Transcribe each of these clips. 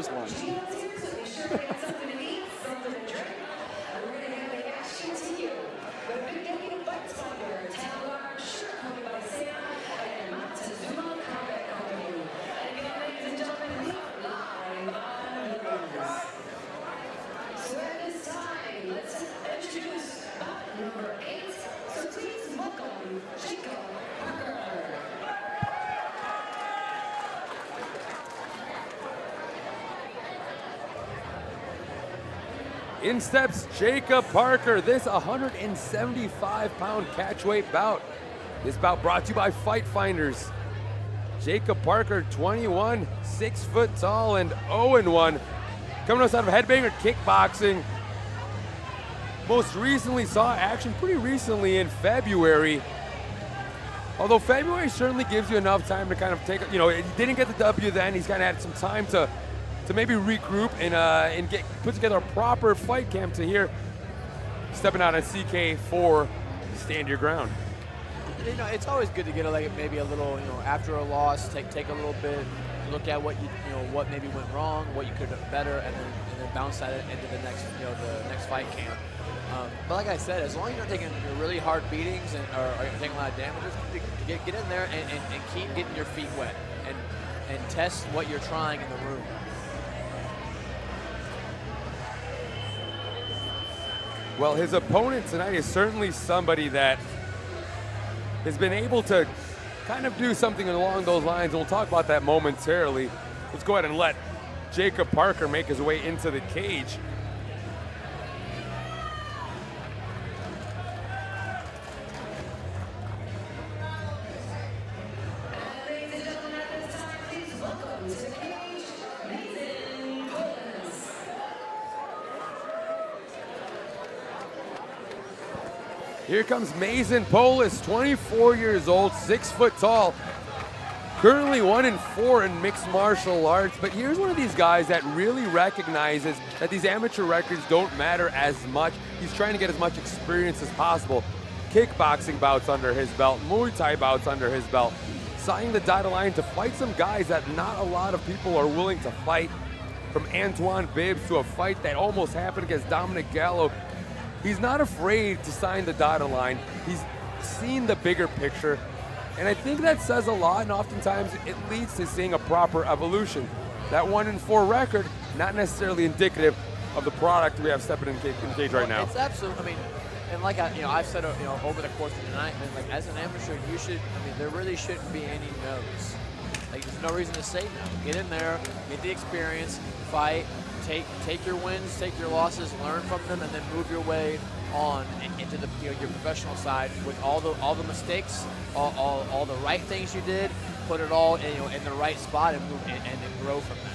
breakfast, lunch. In steps Jacob Parker, this 175-pound catchweight bout. This bout brought to you by Fight Finders. Jacob Parker, 21, 6 foot tall, and 0-1. Coming to us out of Headbanger Kickboxing. Most recently saw action pretty recently in February. Although February certainly gives you enough time to kind of take, he didn't get the W then. He's kind of had some time to maybe regroup and put together a proper fight camp to here. Stepping out on CK4, stand your ground. It's always good to get maybe a little, after a loss, take a little bit, look at what what maybe went wrong, what you could have done better, and then bounce that into the next, the next fight camp. But like I said, as long as you're not taking really hard beatings or taking a lot of damages, get in there and keep getting your feet wet and test what you're trying in the room. Well, his opponent tonight is certainly somebody that has been able to kind of do something along those lines, and we'll talk about that momentarily. Let's go ahead and let Jacob Parker make his way into the cage. Ladies and gentlemen, at this time, please welcome to the cage, Mazin, Polus. Here comes Mazin Polus, 24 years old, 6 foot tall. Currently 1-4 in mixed martial arts, but here's one of these guys that really recognizes that these amateur records don't matter as much. He's trying to get as much experience as possible. Kickboxing bouts under his belt, Muay Thai bouts under his belt, signing the dotted line to fight some guys that not a lot of people are willing to fight. From Antoine Bibbs to a fight that almost happened against Dominic Gallo. He's not afraid to sign the dotted line. He's seen the bigger picture. And I think that says a lot, and oftentimes it leads to seeing a proper evolution. That 1-4 record, not necessarily indicative of the product we have stepping in the cage right now. It's absolutely, and like I've said, over the course of the night, as an amateur, there really shouldn't be any no's. There's no reason to say no. Get in there, get the experience, fight, take your wins, take your losses, learn from them, and then move your way on into the your professional side with all the mistakes, all the right things you did, put it all in the right spot and move and then grow from that.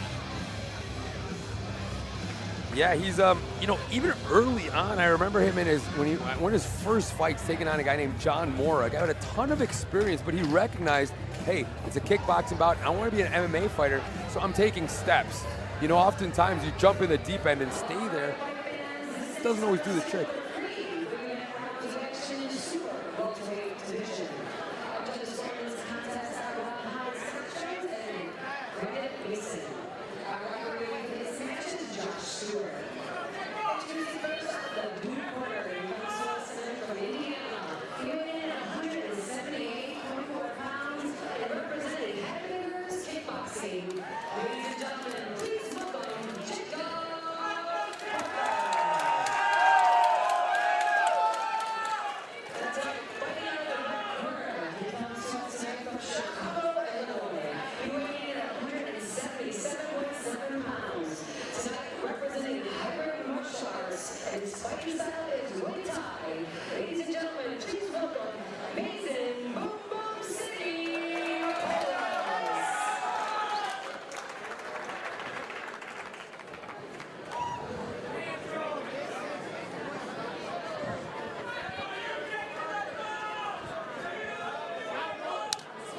Yeah, he's even early on, I remember him in one of his first fights taking on a guy named John Mora, a guy with a ton of experience, but he recognized, hey, it's a kickboxing bout, I want to be an MMA fighter, so I'm taking steps. Oftentimes you jump in the deep end and stay there. It doesn't always do the trick.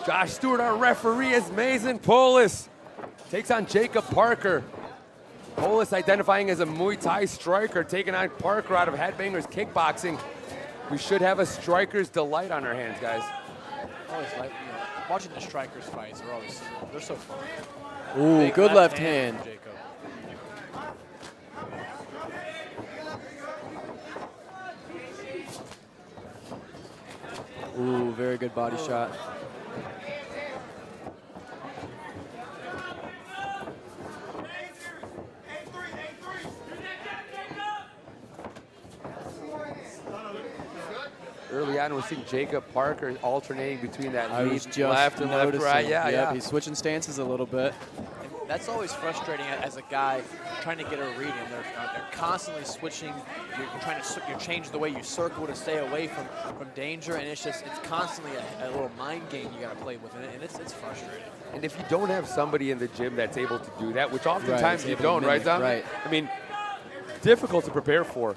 Josh Stewart, our referee, as Mazin Polus takes on Jacob Parker. Polus identifying as a Muay Thai striker, taking on Parker out of Headbangers Kickboxing. We should have a striker's delight on our hands, guys. Always watching the strikers fights, they're so fun. Ooh, Big good left hand. Jacob. Ooh, very good body shot. Early on, we're seeing Jacob Parker alternating between that I lead was just left and left, noticing. right. Yeah, Yep, yeah. he's switching stances a little bit. That's always frustrating as a guy trying to get a read in. They're constantly switching. You're changing the way you circle to stay away from danger, and it's constantly a little mind game you got to play with, and it's frustrating. And if you don't have somebody in the gym that's able to do that, which oftentimes Right, you don't, right, Dom? right. I mean, difficult to prepare for.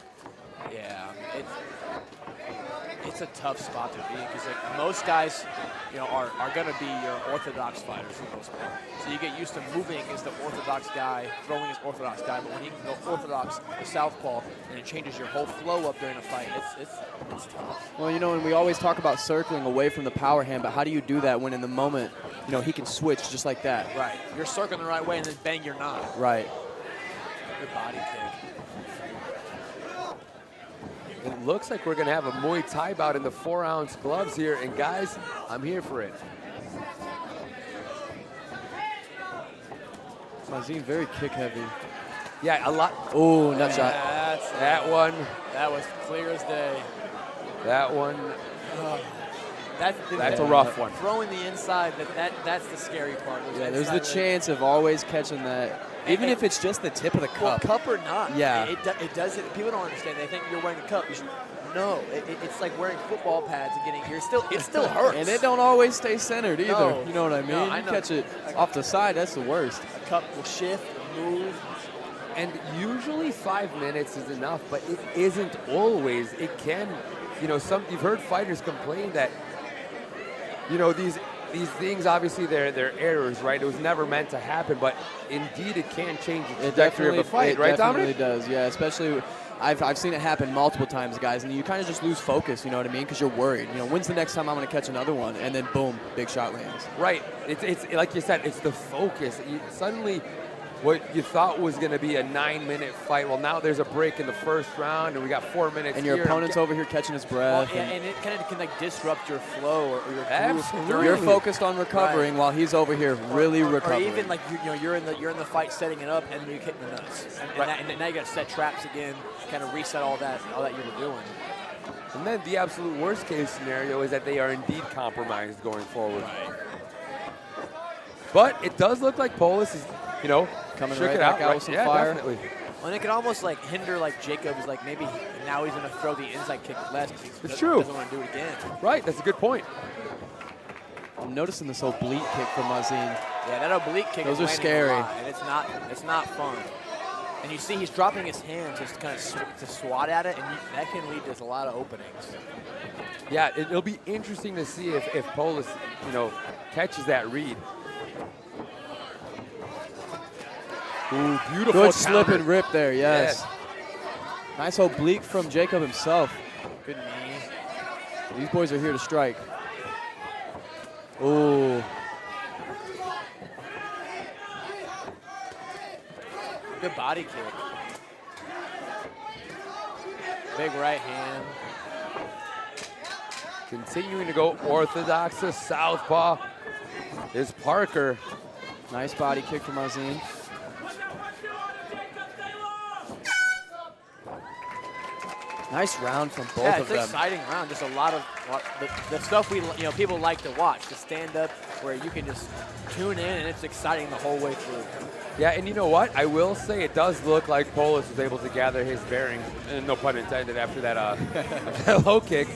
Yeah, it's a tough spot to be because like most guys, are going to be your orthodox fighters for the most part. So you get used to moving against the orthodox guy, throwing his orthodox guy. But when you can go orthodox to southpaw, and it changes your whole flow up during a fight, it's tough. Well, and we always talk about circling away from the power hand, but how do you do that when in the moment, he can switch just like that? Right. You're circling the right way, and then bang, you're not. Right. Good body kick. It looks like we're going to have a Muay Thai bout in the 4-ounce gloves here. And guys, I'm here for it. Mazin very kick heavy. Yeah, a lot. Oh, nut shot. That one. That was clear as day. That one. That's a rough one. Throwing the inside, that's the scary part. Yeah, there's the chance of always catching that, even if it's just the tip of the Well, cup. cup or not. Yeah. It does it. People don't understand. They think you're wearing a cup. No, it's like wearing football pads and getting. It still hurts. And it don't always stay centered either. No. You know what I mean? No, I You know. catch it off the side, that's the worst. A cup will shift, move. And usually 5 minutes is enough, but it isn't always. It can, you've heard fighters complain that, these things, obviously they're errors, right? It was never meant to happen, but indeed it can change the trajectory of a fight, right, Dominic? It definitely does, yeah. Especially, I've seen it happen multiple times, guys, and you kind of just lose focus, you know what I mean? Because you're worried. When's the next time I'm going to catch another one? And then boom, big shot lands. Right. It's like you said, it's the focus. Suddenly, what you thought was going to be a 9-minute fight, well, now there's a break in the first round, and we got 4 minutes And your here. opponent's over here catching his breath. And it kind of can disrupt your flow or your groove. Absolutely. You're focused on recovering while he's over here really recovering. Or even like you're in the fight setting it up and you kick the nuts. And now you got to set traps again, kind of reset all that you were doing. And then the absolute worst case scenario is that they are indeed compromised going forward. Right. But it does look like Polus is, Coming shook right it back out out with some yeah, fire. Definitely. And it could almost like hinder like Jacob's like maybe now he's going to throw the inside kick less because he It's true. doesn't want to do it again. Right, that's a good point. I'm noticing this oblique kick from Mazin. Yeah, that oblique kick Those is are landing scary. a lot, and it's not fun. And you see he's dropping his hands just kind of to swat at it, and that can lead to a lot of openings. Yeah, it'll be interesting to see if Polus, catches that read. Ooh, beautiful Good slip counter. and rip there, yes. Nice oblique from Jacob himself. Good knee. These boys are here to strike. Ooh. Good body kick. Big right hand. Continuing to go orthodox to southpaw is Parker. Nice body kick from Mazin. Nice round from both of It's them. an exciting round. Just a lot of the stuff people like to watch. The stand up where you can just tune in and it's exciting the whole way through. Yeah, and you know what? I will say it does look like Polus was able to gather his bearings, and no pun intended, after that, after that low kick.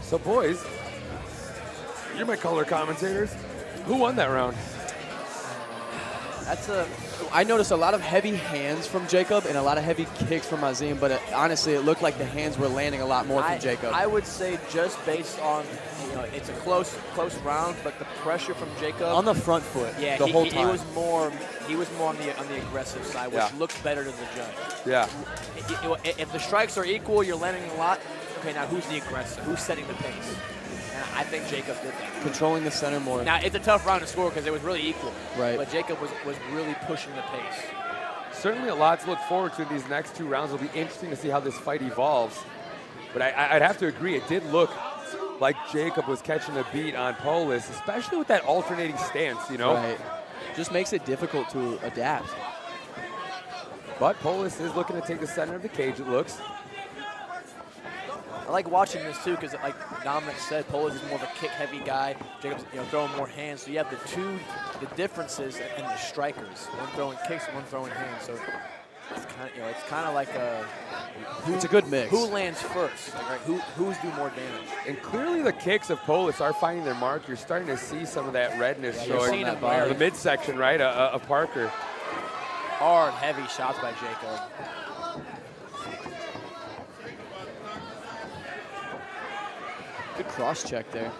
So, boys, you're my color commentators. Who won that round? I noticed a lot of heavy hands from Jacob and a lot of heavy kicks from Mazin, but honestly, it looked like the hands were landing a lot more from Jacob. I would say just based on, it's a close round, but the pressure from Jacob on the front foot, yeah, the whole time. He was more on the aggressive side, which looks better to the judge. Yeah. If the strikes are equal, you're landing a lot. Okay, now who's the aggressor? Who's setting the pace? And I think Jacob did that. Controlling the center more. Now, it's a tough round to score because it was really equal. Right. But Jacob was really pushing the pace. Certainly a lot to look forward to in these next 2 rounds. It'll be interesting to see how this fight evolves. But I'd have to agree, it did look like Jacob was catching a beat on Polus, especially with that alternating stance, you know? Right. Just makes it difficult to adapt. But Polus is looking to take the center of the cage, it looks. I like watching this too because, like Dominic said, Polus is more of a kick-heavy guy. Jacob's throwing more hands, so you have the differences in the strikers. One throwing kicks, one throwing hands. So it's kind of like It's a good mix. Who lands first? Like, right? Who's do more damage? And clearly the kicks of Polus are finding their mark. You're starting to see some of that redness you're showing seeing in him where- the midsection, right, of Parker. Hard, heavy shots by Jacob. Good cross check there.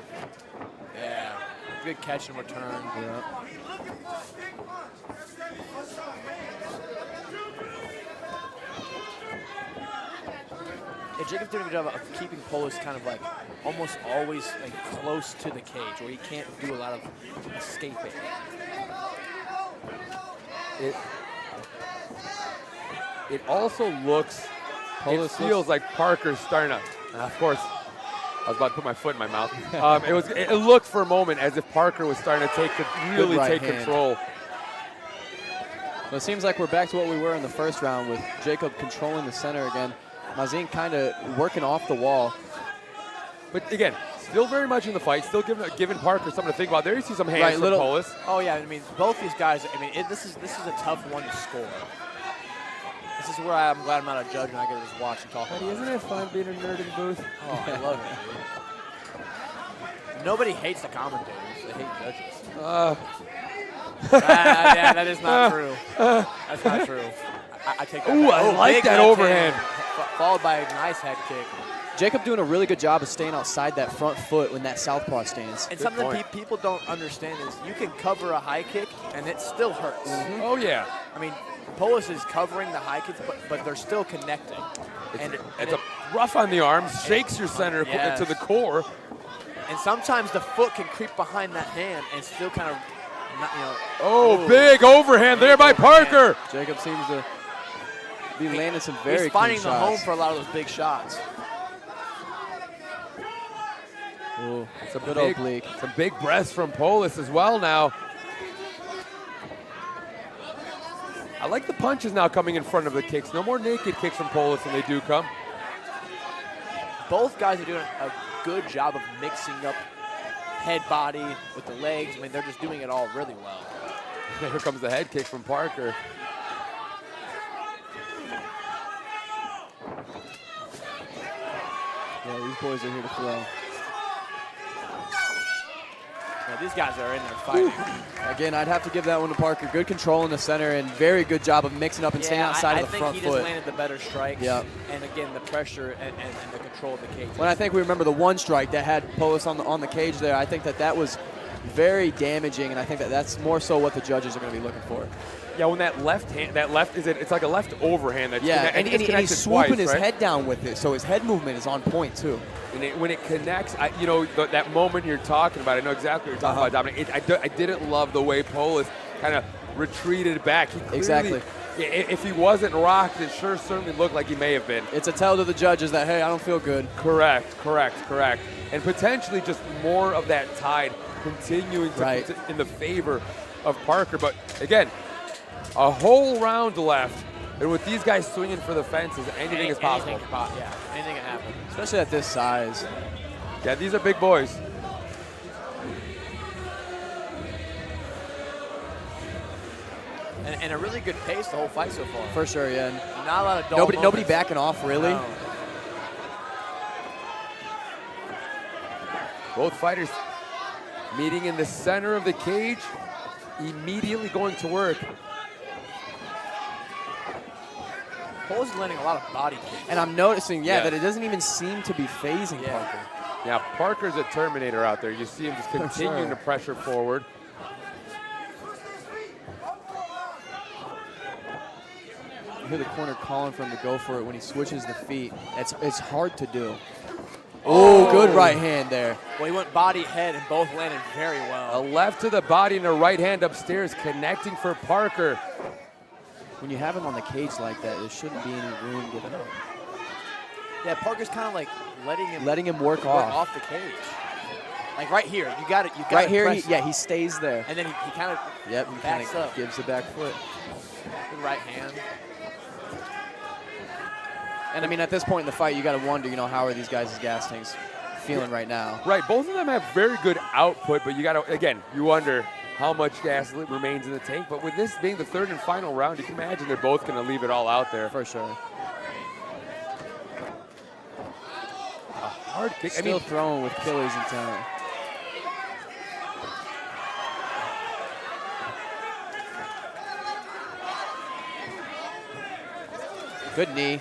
Yeah, good catch and return. Yeah. Yeah, Jacob's doing a good job of keeping Polus kind of like almost always like close to the cage where he can't do a lot of escaping. It also looks, it feels like Parker's starting to, of course, I was about to put my foot in my mouth. It looked for a moment as if Parker was starting to really right take hand. control. Well, it seems like we're back to what we were in the first round with Jacob controlling the center again. Mazin kind of working off the wall. But again, still very much in the fight, still giving Parker something to think about. There you see some hands Right, from little- Polus. Oh yeah, I mean both these guys. I mean this is a tough one to score. This is where I'm glad I'm not a judge and I get to just watch and talk about Isn't it fun being a nerd in the booth? Oh, I love it, dude. Nobody hates the commentators. They hate judges. Yeah, that is not true. That's not true. I take that Ooh, back. I Oh, like big that left overhand. Followed by a nice head kick. Jacob doing a really good job of staying outside that front foot when that southpaw stance. And Good something point. people don't understand is you can cover a high kick and it still hurts. Oh yeah. I mean, Polus is covering the high kicks, but they're still connecting. It's a rough on the arms, shakes your center Yes. into the core. And sometimes the foot can creep behind that hand and still kind of, Oh, big overhand there by Parker. Jacob seems to be landing some very he's finding clean the home shots. for a lot of those big shots. Ooh, It's a good big, oblique. some big breaths from Polus as well now. I like the punches now coming in front of the kicks. No more naked kicks from Polus when they do come. Both guys are doing a good job of mixing up head body with the legs. I mean, they're just doing it all really well. Here comes the head kick from Parker. Yeah, these boys are here to throw. Yeah, these guys are in there fighting. Again, I'd have to give that one to Parker. Good control in the center and very good job of mixing up and staying outside of the front I think he foot. just landed the better strikes. Yeah. And again, the pressure and the control of the cage. When I think we remember the one strike that had Polus on the cage there, I think that was very damaging, and I think that that's more so what the judges are going to be looking for. Yeah, when that left hand, it's like a left overhand. That's Yeah, and it's he's swooping twice, his right? head down with it, so his head movement is on point too. And when it connects, that moment you're talking about, I know exactly what you're talking about, Dominic. I didn't love the way Polus kind of retreated back. He clearly, Exactly. If he wasn't rocked, it certainly looked like he may have been. It's a tell to the judges that, hey, I don't feel good. Correct. And potentially just more of that tide continuing Right. in the favor of Parker. But again, a whole round left. And with these guys swinging for the fences, anything is possible. Anything can happen. Especially at this size. Yeah, these are big boys. And a really good pace the whole fight so far. For sure, yeah. And Not a lot of dull nobody moments. backing off, really. No. Both fighters meeting in the center of the cage, immediately going to work. Polus is landing a lot of body kicks. And I'm noticing, Yeah. that it doesn't even seem to be phasing Yeah. Parker. Yeah, Parker's a Terminator out there. You see him just continuing to pressure forward. You hear the corner calling for him to go for it when he switches the feet. It's hard to do. Oh, good right hand there. Well, he went body, head, and both landed very A well. left to the body and a right hand upstairs, connecting for Parker. when you have him on the cage like that, there shouldn't be any room given up. Yeah, Parker's kind of like Letting him work off the cage. Like right here, you got it. You got right here, he stays there. and then he kind of He kind backs up. of gives the back foot. Good right hand. And I mean, at this point in the fight, you got to wonder, how are these guys' gas tanks feeling right now? Right, both of them have very good output, but you got to, again, you wonder how much gas remains in the tank. But with this being the third and final round, you can imagine they're both going to leave it all out there. For sure. Hard kick. Still throwing with killer's intent. Good knee.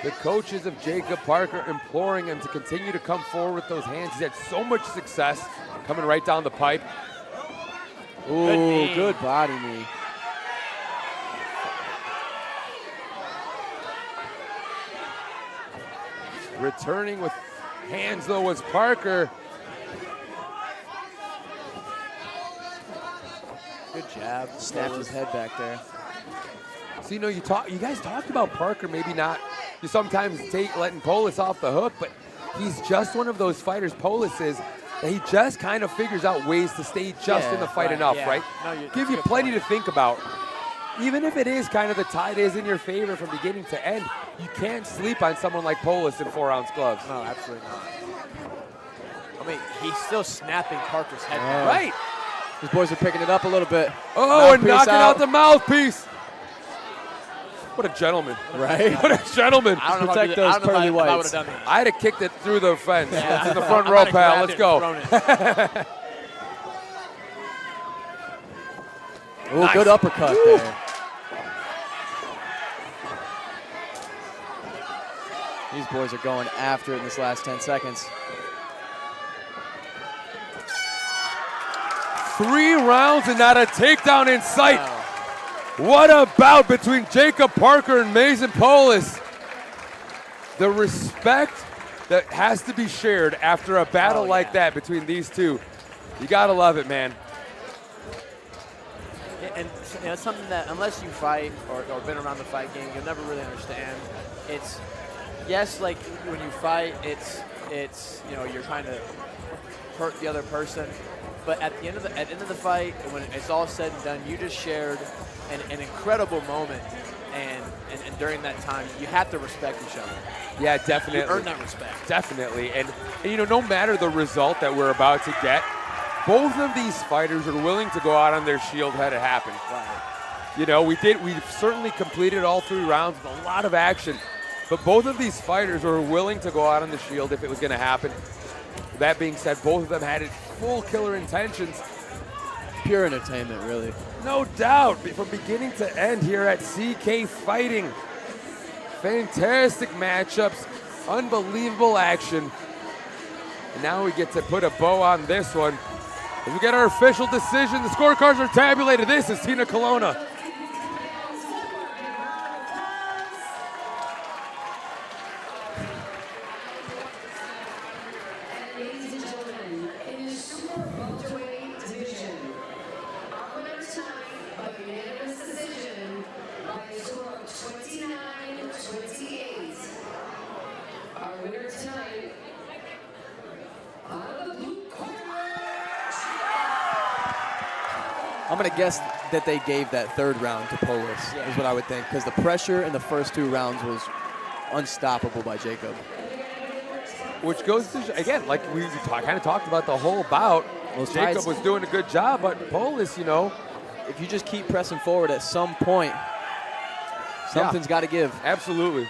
The coaches of Jacob Parker imploring him to continue to come forward with those hands. He's had so much success coming right down the pipe. Ooh, good body knee. Returning with hands, though, was Parker. Good jab. Snapped his head back there. So, you guys talked about Parker maybe not, you sometimes letting Polus off the hook, but he's just one of those fighters, Polus is, that he just kind of figures out ways to stay just in the fight enough, right? No, Give you plenty to think about. Even if it is kind of the tide is in your favor from beginning to end, you can't sleep on someone like Polus in 4-ounce gloves. No, absolutely not. I mean, he's still snapping Parker's head. Right. These boys are picking it up a little bit. Oh, and Mouthpiece knocking out the mouthpiece. What a gentleman. Right? What a gentleman. I don't know Protect if those I would pearly have whites. done that. I'd have kicked it through the fence. Yeah. It's in the front I row, might have pal. grabbed Let's it and go. thrown it. Ooh, Nice. good uppercut there. These boys are going after it in this last 10 seconds. 3 rounds and not a takedown in sight. Wow. What a bout between Jacob Parker and Mazin Polus. The respect that has to be shared after a battle like that between these two. You gotta love it, man. And it's something that unless you fight or been around the fight game, you'll never really understand. It's, yes, like when you fight, it's you're trying to hurt the other person. But at the end of the fight, when it's all said and done, you just shared an incredible moment, and during that time, you have to respect each other. Yeah, definitely. You earn that respect. Definitely. And no matter the result that we're about to get, both of these fighters are willing to go out on their shield had it happen. Right. We certainly completed all 3 rounds with a lot of action, but both of these fighters were willing to go out on the shield if it was going to happen. That being said, both of them had full killer intentions. Pure entertainment, really. No doubt, from beginning to end here at CK Fighting. Fantastic matchups, unbelievable action. And now we get to put a bow on this one. As we get our official decision, the scorecards are tabulated. This is Tina Colonna. Ladies and gentlemen, in the super welterweight division, our winner tonight by unanimous decision by a score of 29-28. Our winner tonight, out of the blue corner. I'm going to guess that they gave that 3rd round to Polus, is what I would think, because the pressure in the first 2 rounds was unstoppable by Jacob. Which goes to, again, like we kind of talked about the whole bout, Those Jacob tides- was doing a good job, but Polus, If you just keep pressing forward at some point, something's got to give. absolutely.